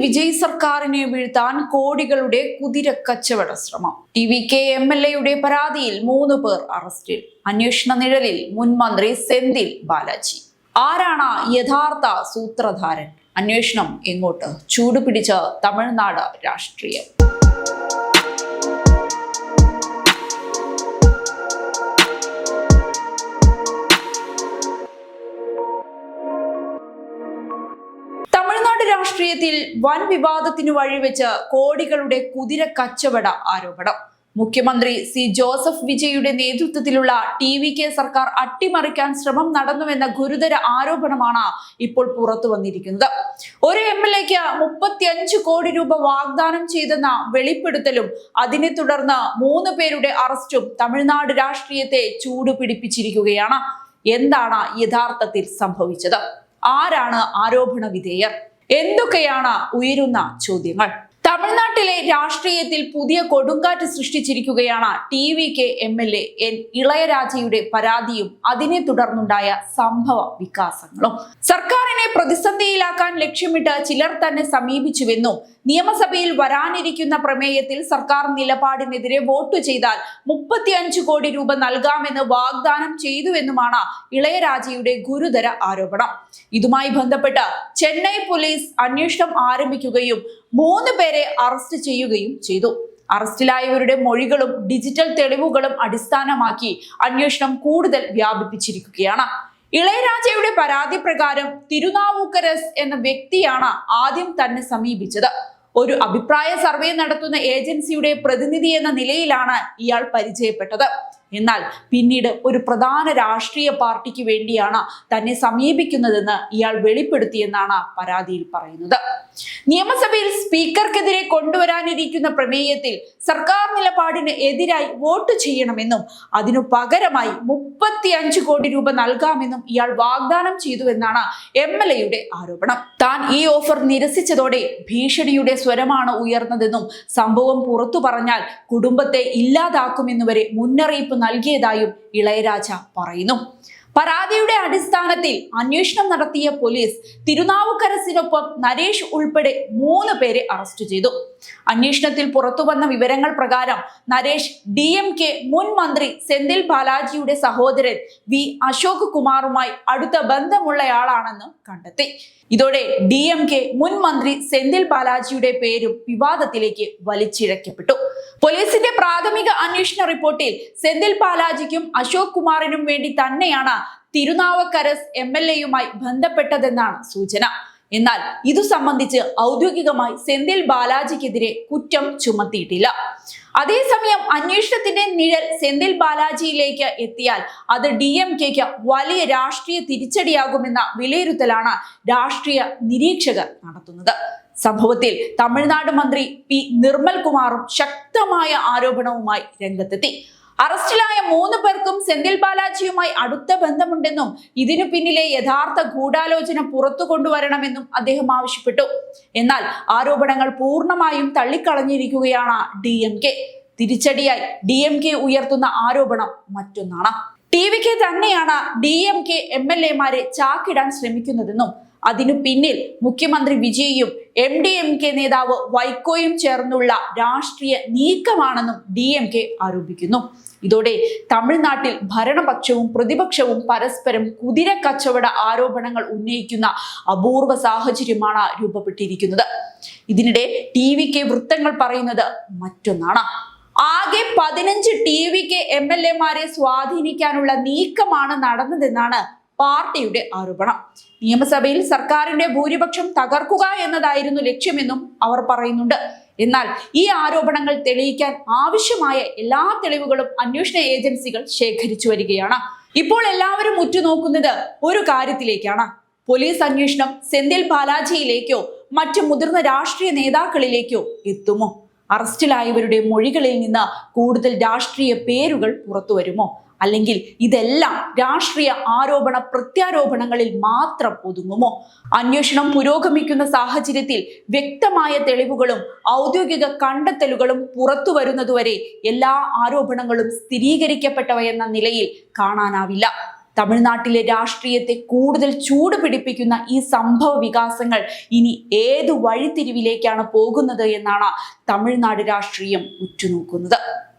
വിജയ് സർക്കാരിനെ വീഴ്ത്താൻ കോടികളുടെ കുതിരക്കച്ചവട ശ്രമം. TVK MLA പരാതിയിൽ 3 പേർ അറസ്റ്റിൽ. അന്വേഷണ നിഴലിൽ മുൻ മന്ത്രി സെന്തിൽ ബാലാജി. ആരാണ് യഥാർത്ഥ സൂത്രധാരൻ? അന്വേഷണം എങ്ങോട്ട്? ചൂടുപിടിച്ച തമിഴ്നാട് രാഷ്ട്രീയം. തമിഴ്നാട് രാഷ്ട്രീയത്തിൽ വൻ വിവാദത്തിന് വഴിവെച്ച് കോടികളുടെ കുതിര കച്ചവട ആരോപണം. മുഖ്യമന്ത്രി ജോസഫ് വിജയുടെ നേതൃത്വത്തിലുള്ള TVK സർക്കാർ അട്ടിമറിക്കാൻ ശ്രമം നടന്നുവെന്ന ഗുരുതര ആരോപണമാണ് ഇപ്പോൾ പുറത്തു വന്നിരിക്കുന്നത്. ഒരു MLAക്ക് 35 കോടി രൂപ വാഗ്ദാനം ചെയ്തെന്ന വെളിപ്പെടുത്തലും അതിനെ തുടർന്ന് 3 പേരുടെ അറസ്റ്റും തമിഴ്നാട് രാഷ്ട്രീയത്തെ ചൂടുപിടിപ്പിച്ചിരിക്കുകയാണ്. എന്താണ് യഥാർത്ഥത്തിൽ സംഭവിച്ചത്? ആരാണ് ആരോപണ വിധേയർ? എന്തൊക്കെയാണ് ഉയരുന്ന ചോദ്യങ്ങൾ? തമിഴ്നാട്ടിലെ രാഷ്ട്രീയത്തിൽ പുതിയ കൊടുങ്കാറ്റ് സൃഷ്ടിച്ചിരിക്കുകയാണ് TVK MLA ഇളയരാജയുടെ പരാതിയും അതിനെ തുടർന്നുണ്ടായ സംഭവ വികാസങ്ങളും. സർക്കാരിനെ പ്രതിസന്ധിയിലാക്കാൻ ലക്ഷ്യമിട്ട് ചിലർ തന്നെ സമീപിച്ചുവെന്നും നിയമസഭയിൽ വരാനിരിക്കുന്ന പ്രമേയത്തിൽ സർക്കാർ നിലപാടിനെതിരെ വോട്ട് ചെയ്താൽ 35 കോടി രൂപ നൽകാമെന്ന് വാഗ്ദാനം ചെയ്തുവെന്നുമാണ് ഇളയരാജയുടെ ഗുരുതര ആരോപണം. ഇതുമായി ബന്ധപ്പെട്ട് ചെന്നൈ പോലീസ് അന്വേഷണം ആരംഭിക്കുകയും 3 പേരെ അറസ്റ്റ് ചെയ്യുകയും ചെയ്തു. അറസ്റ്റിലായവരുടെ മൊഴികളും ഡിജിറ്റൽ തെളിവുകളും അടിസ്ഥാനമാക്കി അന്വേഷണം കൂടുതൽ വ്യാപിപ്പിച്ചിരിക്കുകയാണ്. ഇളയരാജയുടെ പരാതി പ്രകാരം തിരുനാവുക്കരസ് എന്ന വ്യക്തിയാണ് ആദ്യം തന്നെ സമീപിച്ചത്. ഒരു അഭിപ്രായ സർവേ നടത്തുന്ന ഏജൻസിയുടെ പ്രതിനിധി എന്ന നിലയിലാണ് ഇയാൾ പരിചയപ്പെട്ടത്. എന്നാൽ പിന്നീട് ഒരു പ്രധാന രാഷ്ട്രീയ പാർട്ടിക്ക് വേണ്ടിയാണ് തന്നെ സമീപിക്കുന്നതെന്ന് ഇയാൾ വെളിപ്പെടുത്തിയെന്നാണ് പരാതിയിൽ പറയുന്നത്. നിയമസഭയിൽ സ്പീക്കർക്കെതിരെ കൊണ്ടുവരാനിരിക്കുന്ന പ്രമേയത്തിൽ സർക്കാർ നിലപാടിന് എതിരായി വോട്ട് ചെയ്യണമെന്നും അതിനു പകരമായി 35 കോടി രൂപ നൽകാമെന്നും ഇയാൾ വാഗ്ദാനം ചെയ്തുവെന്നാണ് MLAയുടെ ആരോപണം. താൻ ഈ ഓഫർ നിരസിച്ചതോടെ ഭീഷണിയുടെ സ്വരമാണ് ഉയർന്നതെന്നും സംഭവം പുറത്തു പറഞ്ഞാൽ കുടുംബത്തെ ഇല്ലാതാക്കുമെന്ന് വരെ മുന്നറിയിപ്പ് നൽകിയതായും ഇളയരാജ പറയുന്നു. പരാതിയുടെ അടിസ്ഥാനത്തിൽ അന്വേഷണം നടത്തിയ പോലീസ് തിരുനാവുക്കരസിനൊപ്പം നരേഷ് ഉൾപ്പെടെ 3 പേരെ അറസ്റ്റ് ചെയ്തു. അന്വേഷണത്തിൽ പുറത്തുവന്ന വിവരങ്ങൾ പ്രകാരം നരേഷ് DMK മുൻ മന്ത്രി സെന്തിൽ ബാലാജിയുടെ സഹോദരൻ V അശോക് കുമാറുമായി അടുത്ത ബന്ധമുള്ളയാളാണെന്ന് കണ്ടെത്തി. ഇതോടെ DMK മുൻ മന്ത്രി സെന്തിൽ ബാലാജിയുടെ പേരും വിവാദത്തിലേക്ക് വലിച്ചിഴക്കപ്പെട്ടു. പോലീസിന്റെ പ്രാഥമിക അന്വേഷണ റിപ്പോർട്ടിൽ സെന്തിൽ ബാലാജിക്കും അശോക് കുമാറിനും വേണ്ടി തന്നെയാണ് തിരുനാവുക്കരസ് MLAയുമായി ബന്ധപ്പെട്ടതെന്നാണ് സൂചന. എന്നാൽ ഇതു സംബന്ധിച്ച് ഔദ്യോഗികമായി സെന്തിൽ ബാലാജിക്കെതിരെ കുറ്റം ചുമത്തിയിട്ടില്ല. അതേസമയം അന്വേഷണത്തിന്റെ നിഴൽ സെന്തിൽ ബാലാജിയിലേക്ക് എത്തിയാൽ അത് DMKക്ക് വലിയ രാഷ്ട്രീയ തിരിച്ചടിയാകുമെന്ന വിലയിരുത്തലാണ് രാഷ്ട്രീയ നിരീക്ഷകർ നടത്തുന്നത്. സംഭവത്തിൽ തമിഴ്നാട് മന്ത്രി P നിർമ്മൽ കുമാറും ശക്തമായ ആരോപണവുമായി രംഗത്തെത്തി. അറസ്റ്റിലായ 3 പേർക്കും സെന്തിൽ ബാലാജിയുമായി അടുത്ത ബന്ധമുണ്ടെന്നും ഇതിനു പിന്നിലെ യഥാർത്ഥ ഗൂഢാലോചന പുറത്തു കൊണ്ടുവരണമെന്നും അദ്ദേഹം ആവശ്യപ്പെട്ടു. എന്നാൽ ആരോപണങ്ങൾ പൂർണ്ണമായും തള്ളിക്കളഞ്ഞിരിക്കുകയാണ് DMK. തിരിച്ചടിയായി DMK ഉയർത്തുന്ന ആരോപണം മറ്റൊന്നാണ്. TVK തന്നെയാണ് DMK MLAമാരെ ചാക്കിടാൻ ശ്രമിക്കുന്നതെന്നും അതിനു പിന്നിൽ മുഖ്യമന്ത്രി വിജയും MDMK നേതാവ് വൈക്കോയും ചേർന്നുള്ള രാഷ്ട്രീയ നീക്കമാണെന്നും DMK ആരോപിക്കുന്നു. ഇതോടെ തമിഴ്നാട്ടിൽ ഭരണപക്ഷവും പ്രതിപക്ഷവും പരസ്പരം കുതിര കച്ചവട ആരോപണങ്ങൾ ഉന്നയിക്കുന്ന അപൂർവ സാഹചര്യമാണ് രൂപപ്പെട്ടിരിക്കുന്നത്. ഇതിനിടെ TVK വൃത്തങ്ങൾ പറയുന്നത് മറ്റൊന്നാണ്. ആകെ 15 TVK MLAമാരെ സ്വാധീനിക്കാനുള്ള നീക്കമാണ് നടന്നതെന്നാണ് പാർട്ടിയുടെ ആരോപണം. നിയമസഭയിൽ സർക്കാരിന്റെ ഭൂരിപക്ഷം തകർക്കുക എന്നതായിരുന്നു ലക്ഷ്യമെന്നും അവർ പറയുന്നുണ്ട്. എന്നാൽ ഈ ആരോപണങ്ങൾ തെളിയിക്കാൻ ആവശ്യമായ എല്ലാ തെളിവുകളും അന്വേഷണ ഏജൻസികൾ ശേഖരിച്ചു വരികയാണ്. ഇപ്പോൾ എല്ലാവരും ഉറ്റുനോക്കുന്നത് ഒരു കാര്യത്തിലേക്കാണ്. പോലീസ് അന്വേഷണം സെന്തിൽ ബാലാജിയിലേക്കോ മറ്റു മുതിർന്ന രാഷ്ട്രീയ നേതാക്കളിലേക്കോ എത്തുമോ? അറസ്റ്റിലായവരുടെ മൊഴികളിൽ നിന്ന് കൂടുതൽ രാഷ്ട്രീയ പേരുകൾ പുറത്തു വരുമോ? അല്ലെങ്കിൽ ഇതെല്ലാം രാഷ്ട്രീയ ആരോപണ പ്രത്യാരോപണങ്ങളിൽ മാത്രം ഒതുങ്ങുമോ? അന്വേഷണം പുരോഗമിക്കുന്ന സാഹചര്യത്തിൽ വ്യക്തമായ തെളിവുകളും ഔദ്യോഗിക കണ്ടെത്തലുകളും പുറത്തു വരുന്നതുവരെ എല്ലാ ആരോപണങ്ങളും സ്ഥിരീകരിക്കപ്പെട്ടവയെന്ന നിലയിൽ കാണാനാവില്ല. തമിഴ്നാട്ടിലെ രാഷ്ട്രീയത്തെ കൂടുതൽ ചൂട് പിടിപ്പിക്കുന്ന ഈ സംഭവ വികാസങ്ങൾ ഇനി ഏതു വഴിത്തിരിവിലേക്കാണ് പോകുന്നത് എന്നാണ് തമിഴ്നാട് രാഷ്ട്രീയം ഉറ്റുനോക്കുന്നത്.